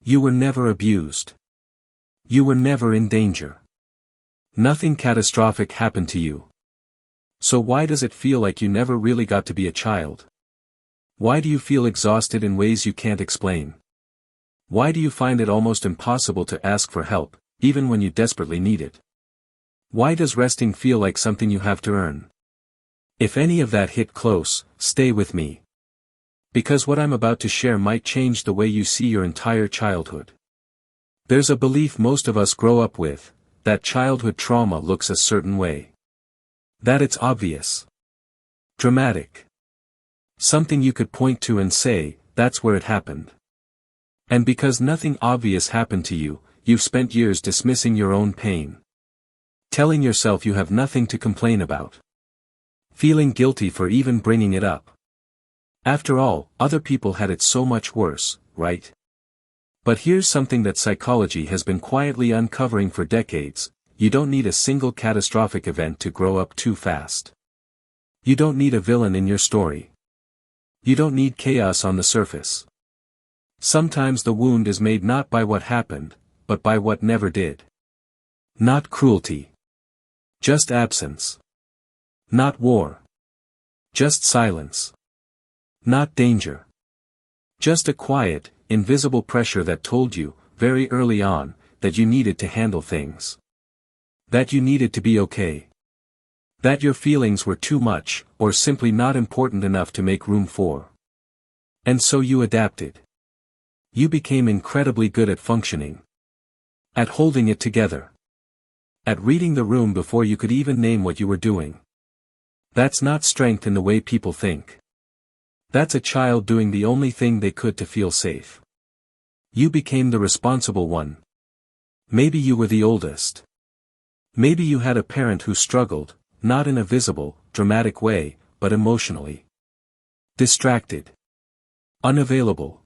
You were never abused. You were never in danger. Nothing catastrophic happened to you. So why does it feel like you never really got to be a child? Why do you feel exhausted in ways you can't explain? Why do you find it almost impossible to ask for help, even when you desperately need it? Why does resting feel like something you have to earn? If any of that hit close, stay with me. Because what I'm about to share might change the way you see your entire childhood. There's a belief most of us grow up with, that childhood trauma looks a certain way. That it's obvious. Dramatic. Something you could point to and say, that's where it happened. And because nothing obvious happened to you, you've spent years dismissing your own pain. Telling yourself you have nothing to complain about. Feeling guilty for even bringing it up. After all, other people had it so much worse, right? But here's something that psychology has been quietly uncovering for decades: you don't need a single catastrophic event to grow up too fast. You don't need a villain in your story. You don't need chaos on the surface. Sometimes the wound is made not by what happened, but by what never did. Not cruelty. Just absence. Not war. Just silence. Not danger. Just a quiet, invisible pressure that told you, very early on, that you needed to handle things. That you needed to be okay. That your feelings were too much, or simply not important enough to make room for. And so you adapted. You became incredibly good at functioning. At holding it together. At reading the room before you could even name what you were doing. That's not strength in the way people think. That's a child doing the only thing they could to feel safe. You became the responsible one. Maybe you were the oldest. Maybe you had a parent who struggled, not in a visible, dramatic way, but emotionally. Distracted. Unavailable.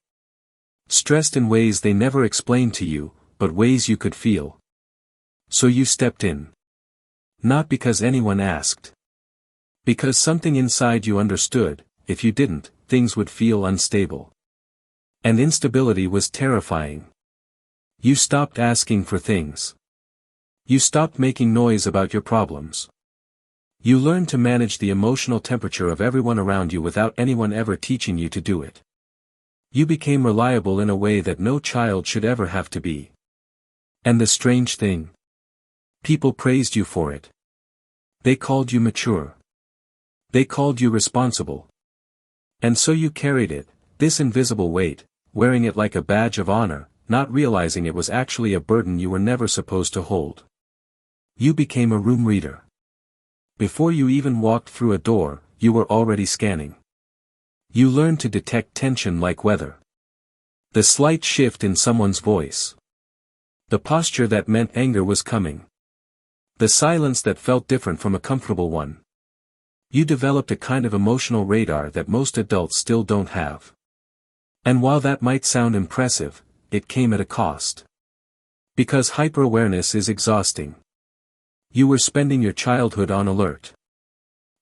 Stressed in ways they never explained to you, but ways you could feel. So you stepped in. Not because anyone asked. Because something inside you understood, if you didn't, things would feel unstable. And instability was terrifying. You stopped asking for things. You stopped making noise about your problems. You learned to manage the emotional temperature of everyone around you without anyone ever teaching you to do it. You became reliable in a way that no child should ever have to be. And the strange thing? People praised you for it. They called you mature. They called you responsible. And so you carried it, this invisible weight, wearing it like a badge of honor, not realizing it was actually a burden you were never supposed to hold. You became a room reader. Before you even walked through a door, you were already scanning. You learned to detect tension like weather. The slight shift in someone's voice. The posture that meant anger was coming. The silence that felt different from a comfortable one. You developed a kind of emotional radar that most adults still don't have. And while that might sound impressive, it came at a cost. Because hyper-awareness is exhausting. You were spending your childhood on alert.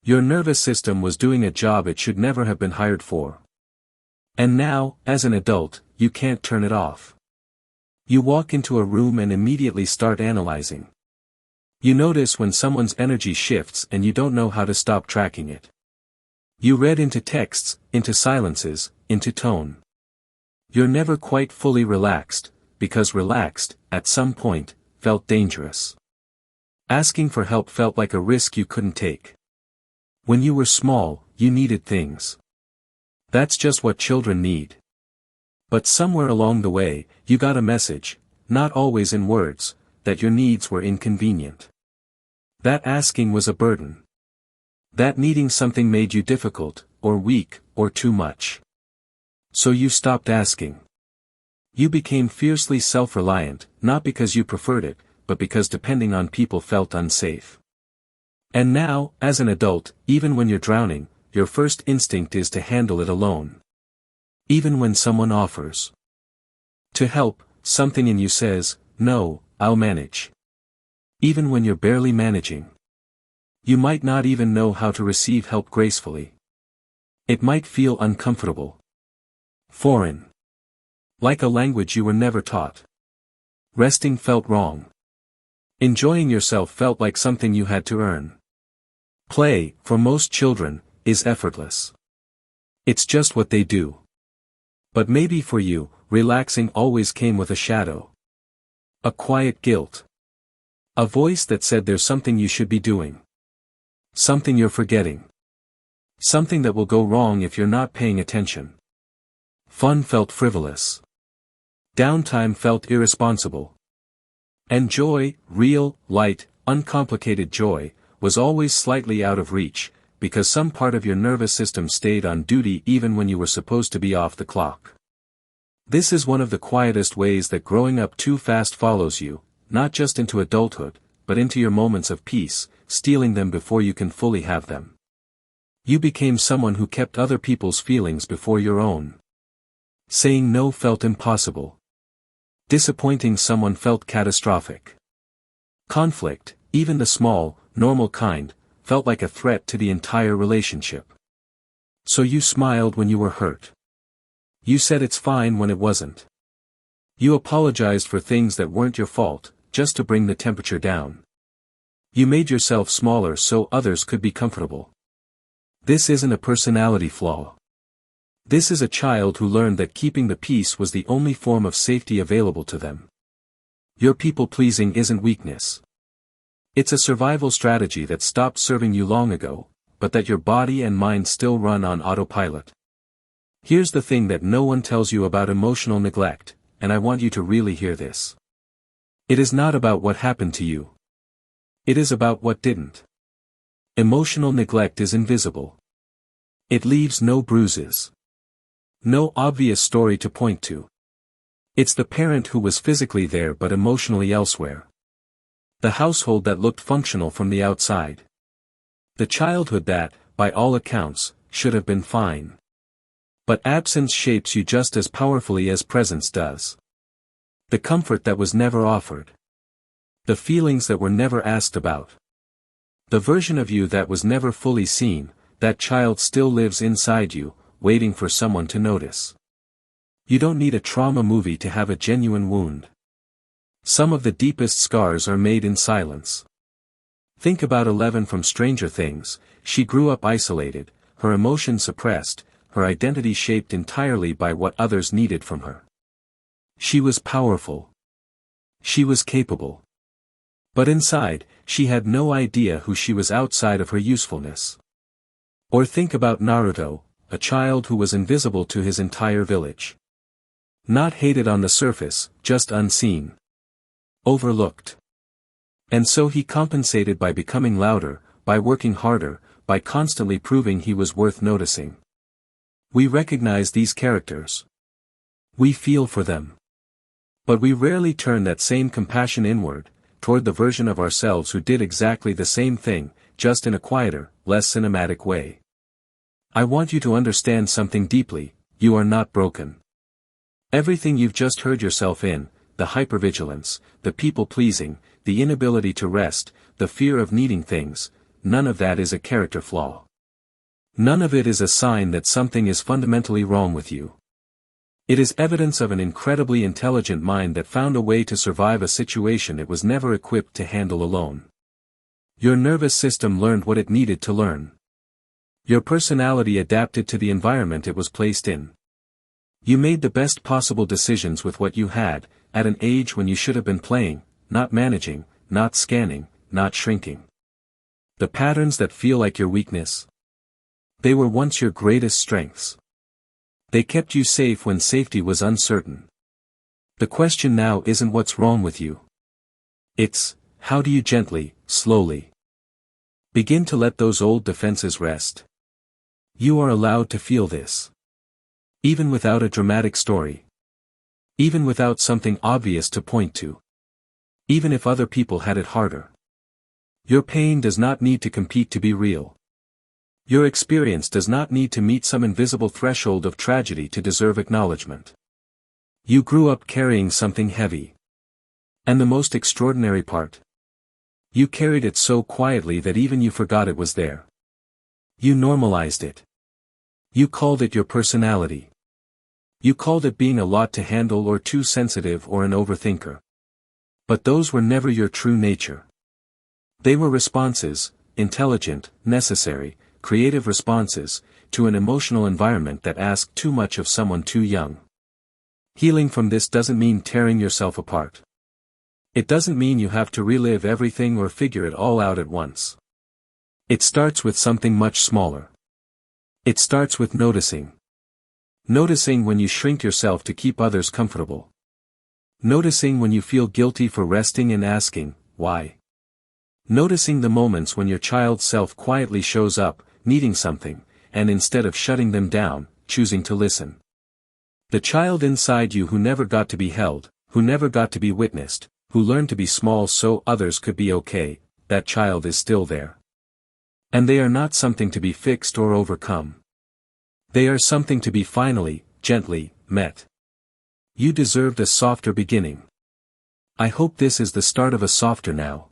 Your nervous system was doing a job it should never have been hired for. And now, as an adult, you can't turn it off. You walk into a room and immediately start analyzing. You notice when someone's energy shifts and you don't know how to stop tracking it. You read into texts, into silences, into tone. You're never quite fully relaxed, because relaxed, at some point, felt dangerous. Asking for help felt like a risk you couldn't take. When you were small, you needed things. That's just what children need. But somewhere along the way, you got a message, not always in words, that your needs were inconvenient. That asking was a burden. That needing something made you difficult, or weak, or too much. So you stopped asking. You became fiercely self-reliant, not because you preferred it, but because depending on people felt unsafe. And now, as an adult, even when you're drowning, your first instinct is to handle it alone. Even when someone offers to help, something in you says, no, I'll manage. Even when you're barely managing. You might not even know how to receive help gracefully. It might feel uncomfortable. Foreign. Like a language you were never taught. Resting felt wrong. Enjoying yourself felt like something you had to earn. Play, for most children, is effortless. It's just what they do. But maybe for you, relaxing always came with a shadow. A quiet guilt. A voice that said there's something you should be doing. Something you're forgetting. Something that will go wrong if you're not paying attention. Fun felt frivolous. Downtime felt irresponsible. And joy, real, light, uncomplicated joy, was always slightly out of reach, because some part of your nervous system stayed on duty even when you were supposed to be off the clock. This is one of the quietest ways that growing up too fast follows you, not just into adulthood, but into your moments of peace, stealing them before you can fully have them. You became someone who kept other people's feelings before your own. Saying no felt impossible. Disappointing someone felt catastrophic. Conflict, even the small, normal kind, felt like a threat to the entire relationship. So you smiled when you were hurt. You said it's fine when it wasn't. You apologized for things that weren't your fault, just to bring the temperature down. You made yourself smaller so others could be comfortable. This isn't a personality flaw. This is a child who learned that keeping the peace was the only form of safety available to them. Your people-pleasing isn't weakness. It's a survival strategy that stopped serving you long ago, but that your body and mind still run on autopilot. Here's the thing that no one tells you about emotional neglect, and I want you to really hear this. It is not about what happened to you. It is about what didn't. Emotional neglect is invisible. It leaves no bruises. No obvious story to point to. It's the parent who was physically there but emotionally elsewhere. The household that looked functional from the outside. The childhood that, by all accounts, should have been fine. But absence shapes you just as powerfully as presence does. The comfort that was never offered. The feelings that were never asked about. The version of you that was never fully seen, that child still lives inside you, waiting for someone to notice. You don't need a trauma movie to have a genuine wound. Some of the deepest scars are made in silence. Think about Eleven from Stranger Things. She grew up isolated, her emotions suppressed, her identity shaped entirely by what others needed from her. She was powerful. She was capable. But inside, she had no idea who she was outside of her usefulness. Or think about Naruto, a child who was invisible to his entire village. Not hated on the surface, just unseen. Overlooked. And so he compensated by becoming louder, by working harder, by constantly proving he was worth noticing. We recognize these characters. We feel for them. But we rarely turn that same compassion inward, toward the version of ourselves who did exactly the same thing, just in a quieter, less cinematic way. I want you to understand something deeply: you are not broken. Everything you've just heard yourself in, the hypervigilance, the people-pleasing, the inability to rest, the fear of needing things, none of that is a character flaw. None of it is a sign that something is fundamentally wrong with you. It is evidence of an incredibly intelligent mind that found a way to survive a situation it was never equipped to handle alone. Your nervous system learned what it needed to learn. Your personality adapted to the environment it was placed in. You made the best possible decisions with what you had, at an age when you should have been playing, not managing, not scanning, not shrinking. The patterns that feel like your weakness? They were once your greatest strengths. They kept you safe when safety was uncertain. The question now isn't what's wrong with you. It's, how do you gently, slowly, begin to let those old defenses rest? You are allowed to feel this. Even without a dramatic story. Even without something obvious to point to. Even if other people had it harder. Your pain does not need to compete to be real. Your experience does not need to meet some invisible threshold of tragedy to deserve acknowledgement. You grew up carrying something heavy. And the most extraordinary part? You carried it so quietly that even you forgot it was there. You normalized it. You called it your personality. You called it being a lot to handle or too sensitive or an overthinker. But those were never your true nature. They were responses, intelligent, necessary, creative responses, to an emotional environment that asked too much of someone too young. Healing from this doesn't mean tearing yourself apart. It doesn't mean you have to relive everything or figure it all out at once. It starts with something much smaller. It starts with noticing. Noticing when you shrink yourself to keep others comfortable. Noticing when you feel guilty for resting and asking, why? Noticing the moments when your child's self quietly shows up, needing something, and instead of shutting them down, choosing to listen. The child inside you who never got to be held, who never got to be witnessed, who learned to be small so others could be okay, that child is still there. And they are not something to be fixed or overcome. They are something to be finally, gently, met. You deserved a softer beginning. I hope this is the start of a softer now.